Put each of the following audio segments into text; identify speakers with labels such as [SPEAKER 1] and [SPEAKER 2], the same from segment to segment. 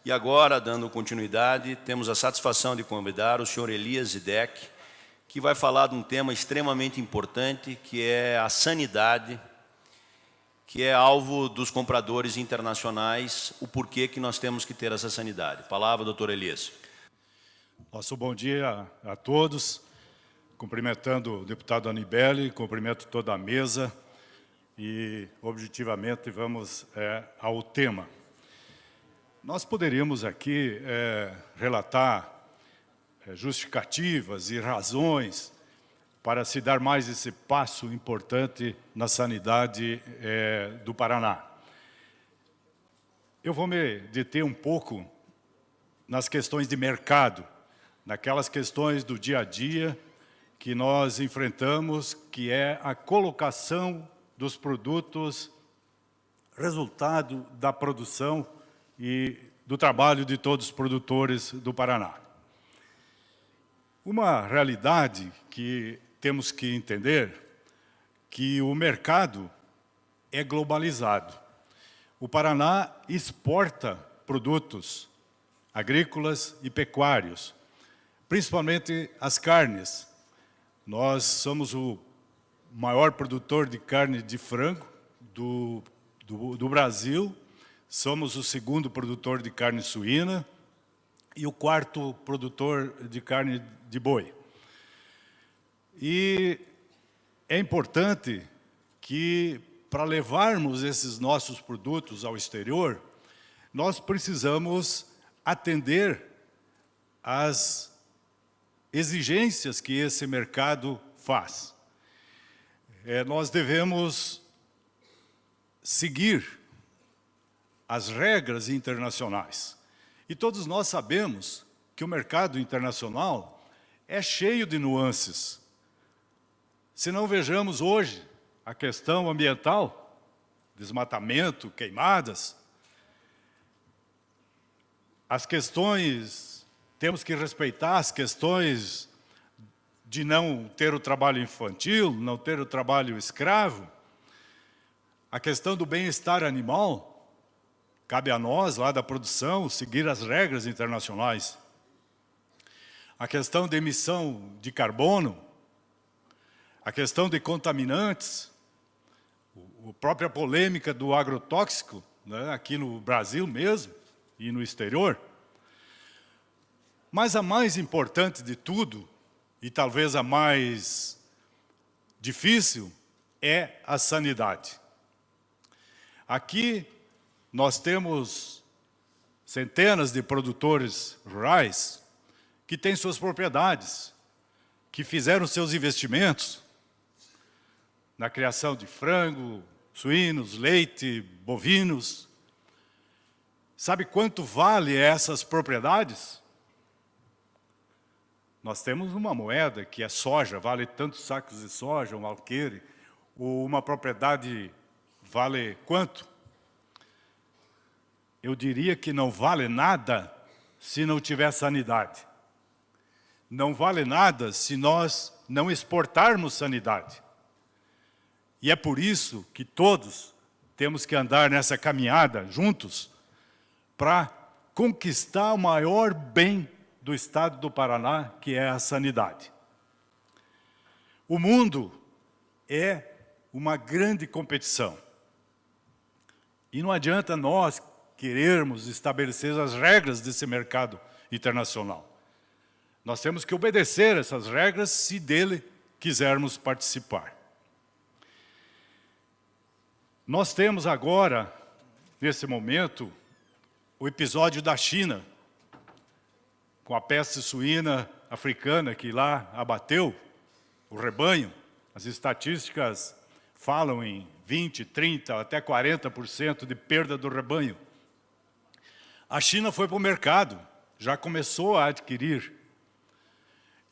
[SPEAKER 1] E agora, dando continuidade, temos a satisfação de convidar o senhor Elias Zidek, que vai falar de um tema extremamente importante, que é a sanidade, que é alvo dos compradores internacionais, o porquê que nós temos que ter essa sanidade. Palavra, doutor Elias.
[SPEAKER 2] Nosso bom dia a todos, cumprimentando o deputado Anibele, cumprimento toda a mesa e, objetivamente, vamos ao tema. Nós poderíamos aqui relatar justificativas e razões para se dar mais esse passo importante na sanidade do Paraná. Eu vou me deter um pouco nas questões de mercado, naquelas questões do dia a dia que nós enfrentamos, que é a colocação dos produtos, resultado da produção e do trabalho de todos os produtores do Paraná. Uma realidade que temos que entender que o mercado é globalizado. O Paraná exporta produtos agrícolas e pecuários, principalmente as carnes. Nós somos o maior produtor de carne de frango do Brasil, somos o segundo produtor de carne suína e o quarto produtor de carne de boi. E é importante que, para levarmos esses nossos produtos ao exterior, nós precisamos atender às exigências que esse mercado faz. Nós devemos seguir as regras internacionais. E todos nós sabemos que o mercado internacional é cheio de nuances. Se não vejamos hoje a questão ambiental, desmatamento, queimadas, as questões, temos que respeitar as questões de não ter o trabalho infantil, não ter o trabalho escravo, a questão do bem-estar animal. Cabe a nós, lá da produção, seguir as regras internacionais. A questão de emissão de carbono, a questão de contaminantes, a própria polêmica do agrotóxico, né, aqui no Brasil mesmo e no exterior. Mas a mais importante de tudo, e talvez a mais difícil, é a sanidade. Aqui nós temos centenas de produtores rurais que têm suas propriedades, que fizeram seus investimentos na criação de frango, suínos, leite, bovinos. Sabe quanto vale essas propriedades? Nós temos uma moeda que é soja, vale tantos sacos de soja, um alqueire. Uma propriedade vale quanto? Eu diria que não vale nada se não tiver sanidade. Não vale nada se nós não exportarmos sanidade. E é por isso que todos temos que andar nessa caminhada juntos para conquistar o maior bem do estado do Paraná, que é a sanidade. O mundo é uma grande competição. E não adianta nós querermos estabelecer as regras desse mercado internacional. Nós temos que obedecer essas regras se dele quisermos participar. Nós temos agora, nesse momento, o episódio da China, com a peste suína africana que lá abateu o rebanho. As estatísticas falam em 20%, 30%, até 40% de perda do rebanho. A China foi para o mercado, já começou a adquirir.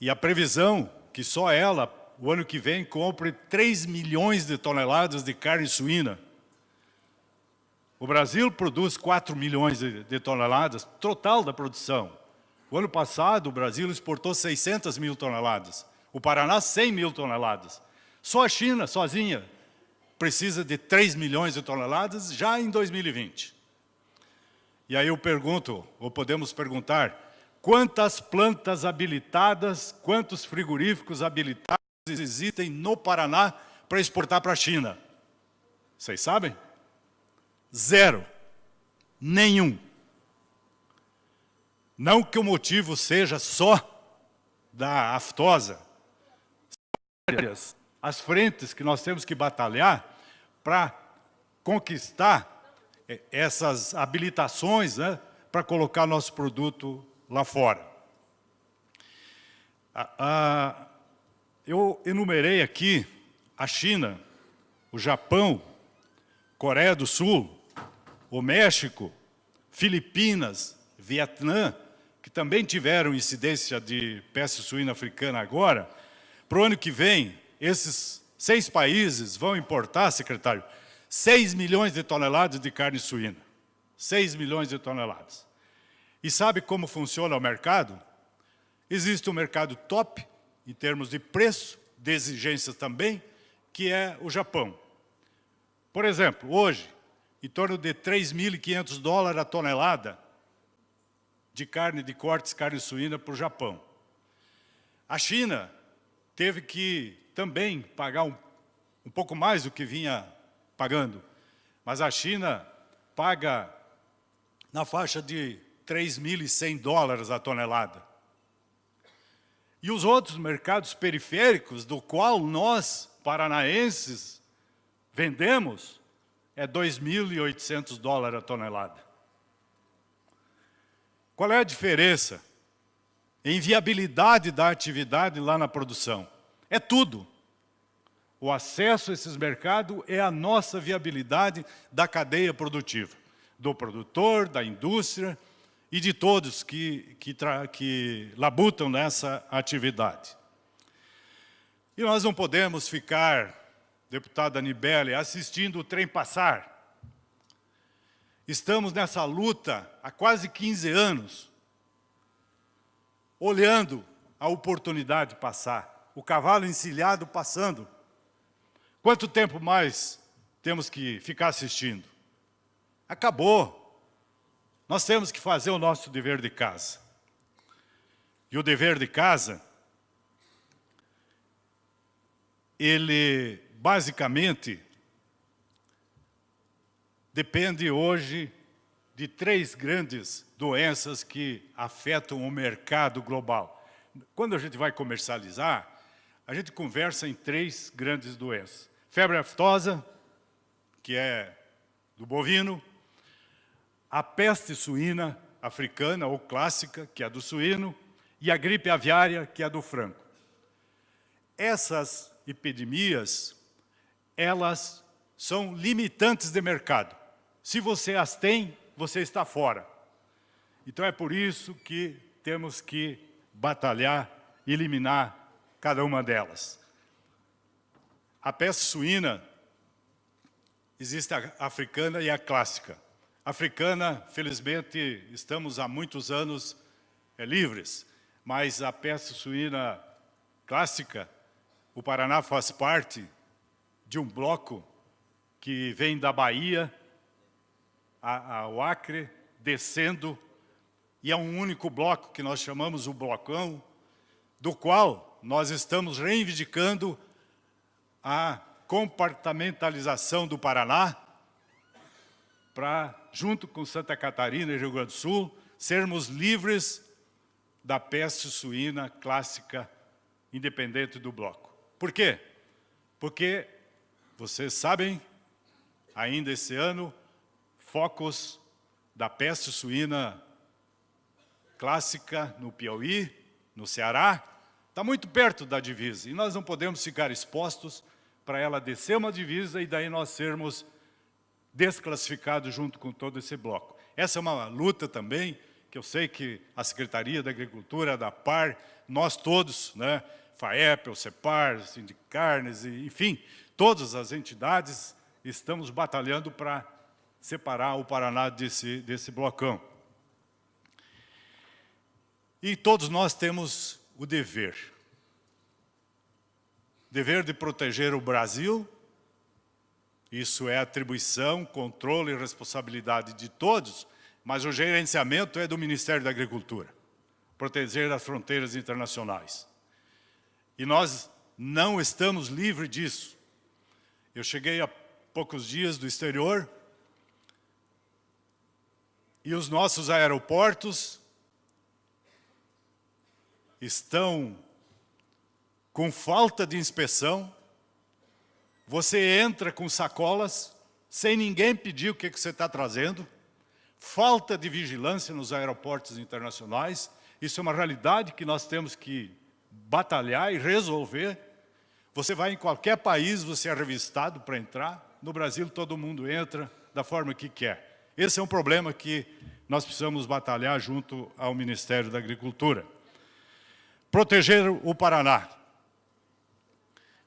[SPEAKER 2] E a previsão que só ela, o ano que vem, compre 3 milhões de toneladas de carne suína. O Brasil produz 4 milhões de toneladas, total da produção. O ano passado, o Brasil exportou 600 mil toneladas. O Paraná, 100 mil toneladas. Só a China, sozinha, precisa de 3 milhões de toneladas já em 2020. E aí eu pergunto, ou podemos perguntar, quantas plantas habilitadas, quantos frigoríficos habilitados existem no Paraná para exportar para a China? Vocês sabem? 0. Nenhum. Não que o motivo seja só da aftosa. As frentes que nós temos que batalhar para conquistar essas habilitações, né, para colocar nosso produto lá fora. Eu enumerei aqui a China, o Japão, Coreia do Sul, o México, Filipinas, Vietnã, que também tiveram incidência de peste suína africana agora. Para o ano que vem, esses 6 países vão importar, secretário, 6 milhões de toneladas de carne suína. 6 milhões de toneladas. E sabe como funciona o mercado? Existe um mercado top, em termos de preço, de exigências também, que é o Japão. Por exemplo, hoje, em torno de 3.500 dólares a tonelada de carne de cortes, carne suína para o Japão. A China teve que também pagar um pouco mais do que vinha pagando, mas a China paga na faixa de 3.100 dólares a tonelada. E os outros mercados periféricos, do qual nós, paranaenses, vendemos, é 2.800 dólares a tonelada. Qual é a diferença? Em viabilidade da atividade lá na produção. É tudo. O acesso a esses mercados é a nossa viabilidade da cadeia produtiva. Do produtor, da indústria e de todos que labutam nessa atividade. E nós não podemos ficar, deputada Anibele, assistindo o trem passar. Estamos nessa luta há quase 15 anos, olhando a oportunidade passar, o cavalo encilhado passando. Quanto tempo mais temos que ficar assistindo? Acabou. Nós temos que fazer o nosso dever de casa. E o dever de casa, ele basicamente depende hoje de 3 grandes doenças que afetam o mercado global. Quando a gente vai comercializar, a gente conversa em 3 grandes doenças. Febre aftosa, que é do bovino, a peste suína africana ou clássica, que é do suíno, e a gripe aviária, que é do frango. Essas epidemias, elas são limitantes de mercado. Se você as tem, você está fora. Então é por isso que temos que batalhar e eliminar cada uma delas. A peste suína, existe a africana e a clássica. A africana, felizmente, estamos há muitos anos livres, mas a peste suína clássica, o Paraná faz parte de um bloco que vem da Bahia ao Acre, descendo, e é um único bloco que nós chamamos o blocão, do qual nós estamos reivindicando a compartimentalização do Paraná, para, junto com Santa Catarina e Rio Grande do Sul, sermos livres da peste suína clássica, independente do bloco. Por quê? Porque, vocês sabem, ainda esse ano, focos da peste suína clássica no Piauí, no Ceará, está muito perto da divisa. E nós não podemos ficar expostos para ela descer uma divisa e daí nós sermos desclassificados junto com todo esse bloco. Essa é uma luta também, que eu sei que a Secretaria da Agricultura, da PAR, nós todos, né, FAEP, o CEPAR, Sindicarnes, enfim, todas as entidades estamos batalhando para separar o Paraná desse blocão. E todos nós temos o dever de proteger o Brasil. Isso é atribuição, controle e responsabilidade de todos, mas o gerenciamento é do Ministério da Agricultura, proteger as fronteiras internacionais. E nós não estamos livres disso. Eu cheguei há poucos dias do exterior e os nossos aeroportos estão com falta de inspeção. Você entra com sacolas, sem ninguém pedir o que você está trazendo. Falta de vigilância nos aeroportos internacionais. Isso é uma realidade que nós temos que batalhar e resolver. Você vai em qualquer país, você é revistado para entrar. No Brasil, todo mundo entra da forma que quer. Esse é um problema que nós precisamos batalhar junto ao Ministério da Agricultura. Proteger o Paraná.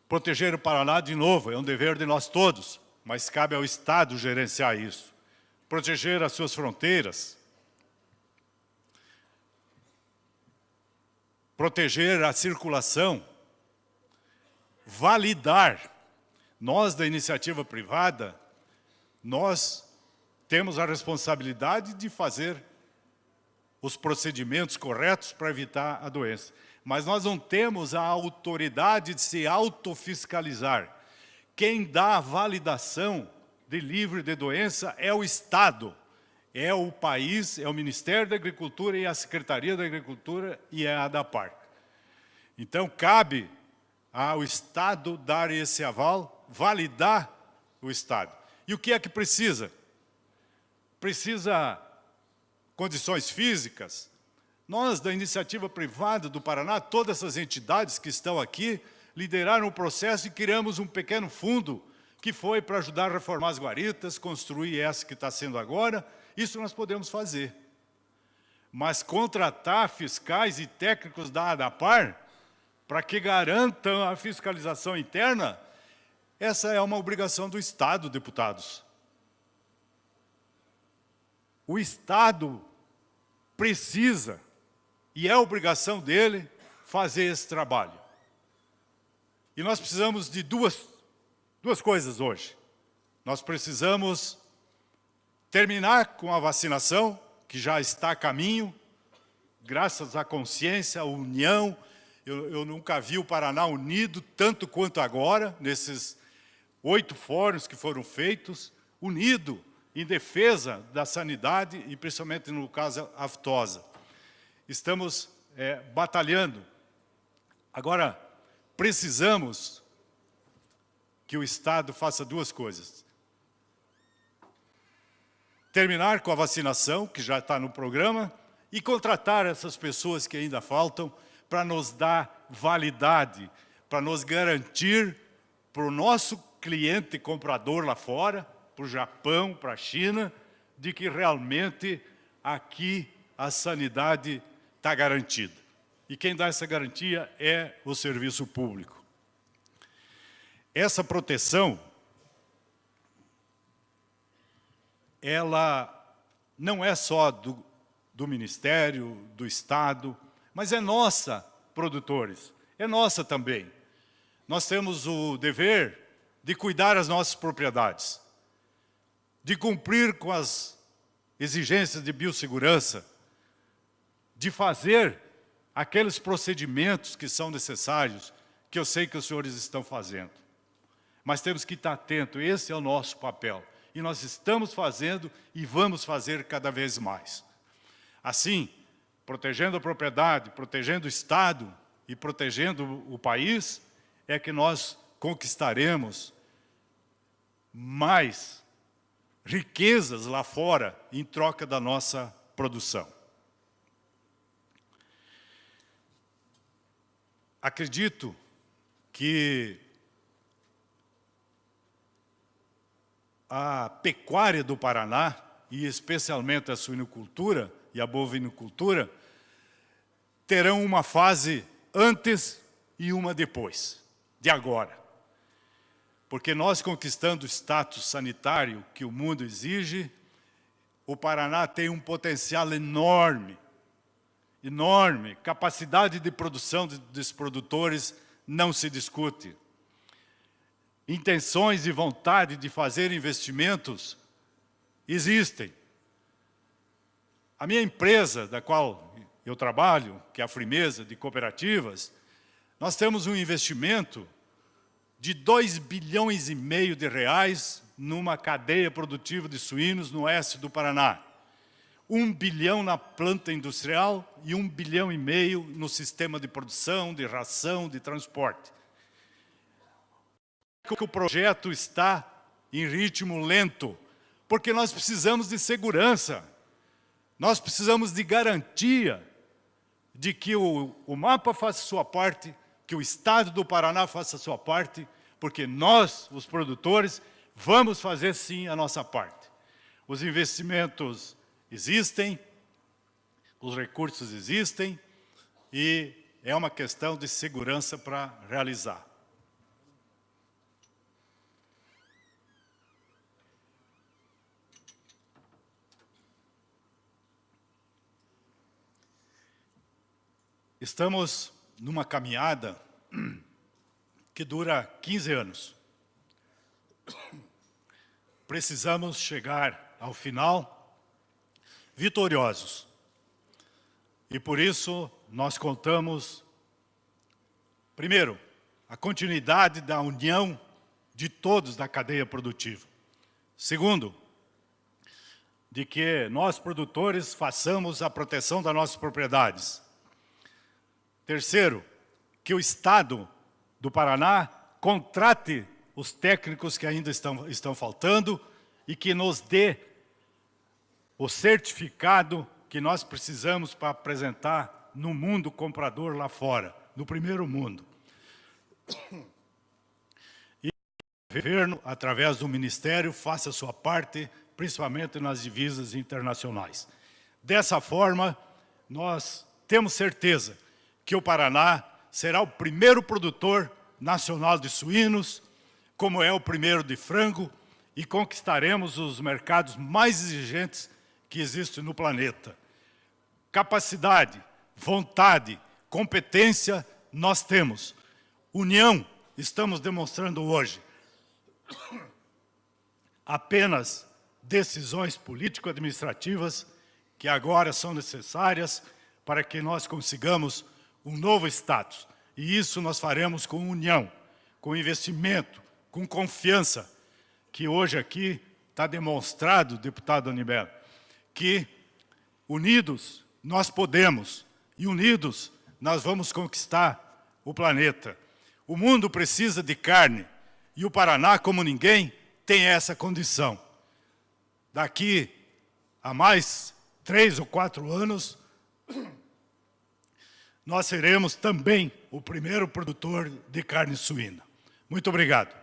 [SPEAKER 2] Proteger o Paraná, de novo, é um dever de nós todos, mas cabe ao Estado gerenciar isso. Proteger as suas fronteiras. Proteger a circulação. Validar. Nós, da iniciativa privada, nós temos a responsabilidade de fazer os procedimentos corretos para evitar a doença. Mas nós não temos a autoridade de se autofiscalizar. Quem dá a validação de livre de doença é o Estado, é o país, é o Ministério da Agricultura e a Secretaria da Agricultura e a ADAPAR. Então, cabe ao Estado dar esse aval, validar o Estado. E o que é que precisa? Precisa condições físicas. Nós, da iniciativa privada do Paraná, todas essas entidades que estão aqui, lideraram o processo e criamos um pequeno fundo que foi para ajudar a reformar as guaritas, construir essa que está sendo agora. Isso nós podemos fazer. Mas contratar fiscais e técnicos da ADAPAR para que garantam a fiscalização interna, essa é uma obrigação do Estado, deputados. O Estado precisa, e é obrigação dele, fazer esse trabalho. E nós precisamos de duas coisas hoje. Nós precisamos terminar com a vacinação, que já está a caminho, graças à consciência, à união. Eu nunca vi o Paraná unido tanto quanto agora, nesses 8 fóruns que foram feitos, unido em defesa da sanidade e principalmente no caso aftosa. Estamos batalhando. Agora, precisamos que o Estado faça 2 coisas. Terminar com a vacinação, que já está no programa, e contratar essas pessoas que ainda faltam para nos dar validade, para nos garantir para o nosso cliente comprador lá fora, para o Japão, para a China, de que realmente aqui a sanidade está garantida. E quem dá essa garantia é o serviço público. Essa proteção, ela não é só do Ministério, do Estado, mas é nossa, produtores, é nossa também. Nós temos o dever de cuidar das nossas propriedades, de cumprir com as exigências de biossegurança, de fazer aqueles procedimentos que são necessários, que eu sei que os senhores estão fazendo. Mas temos que estar atentos, esse é o nosso papel. E nós estamos fazendo e vamos fazer cada vez mais. Assim, protegendo a propriedade, protegendo o Estado e protegendo o país, é que nós conquistaremos mais riquezas lá fora em troca da nossa produção. Acredito que a pecuária do Paraná, e especialmente a suinocultura e a bovinocultura, terão uma fase antes e uma depois, de agora. Porque nós, conquistando o status sanitário que o mundo exige, o Paraná tem um potencial enorme, enorme. Capacidade de produção dos produtores não se discute. Intenções e vontade de fazer investimentos existem. A minha empresa, da qual eu trabalho, que é a Frimeza de Cooperativas, nós temos um investimento de 2,5 bilhões de reais numa cadeia produtiva de suínos no oeste do Paraná. 1 bilhão na planta industrial e 1,5 bilhão no sistema de produção, de ração, de transporte. O projeto está em ritmo lento, porque nós precisamos de segurança, nós precisamos de garantia de que o MAPA faça a sua parte, que o Estado do Paraná faça a sua parte, porque nós, os produtores, vamos fazer sim a nossa parte. Os investimentos existem, os recursos existem, e é uma questão de segurança para realizar. Estamos numa caminhada que dura 15 anos. Precisamos chegar ao final vitoriosos. E por isso nós contamos, primeiro, a continuidade da união de todos da cadeia produtiva. Segundo, de que nós produtores façamos a proteção das nossas propriedades. Terceiro, que o Estado do Paraná contrate os técnicos que ainda estão faltando e que nos dê o certificado que nós precisamos para apresentar no mundo comprador lá fora, no primeiro mundo. E o governo, através do Ministério, faça a sua parte, principalmente nas divisas internacionais. Dessa forma, nós temos certeza que o Paraná será o primeiro produtor nacional de suínos, como é o primeiro de frango, e conquistaremos os mercados mais exigentes que existem no planeta. Capacidade, vontade, competência, nós temos. União, estamos demonstrando hoje. Apenas decisões político-administrativas que agora são necessárias para que nós consigamos um novo status. E isso nós faremos com união, com investimento, com confiança, que hoje aqui está demonstrado, deputado Anibal, que unidos nós podemos, e unidos nós vamos conquistar o planeta. O mundo precisa de carne, e o Paraná, como ninguém, tem essa condição. Daqui a mais 3 ou 4 anos, nós seremos também o primeiro produtor de carne suína. Muito obrigado.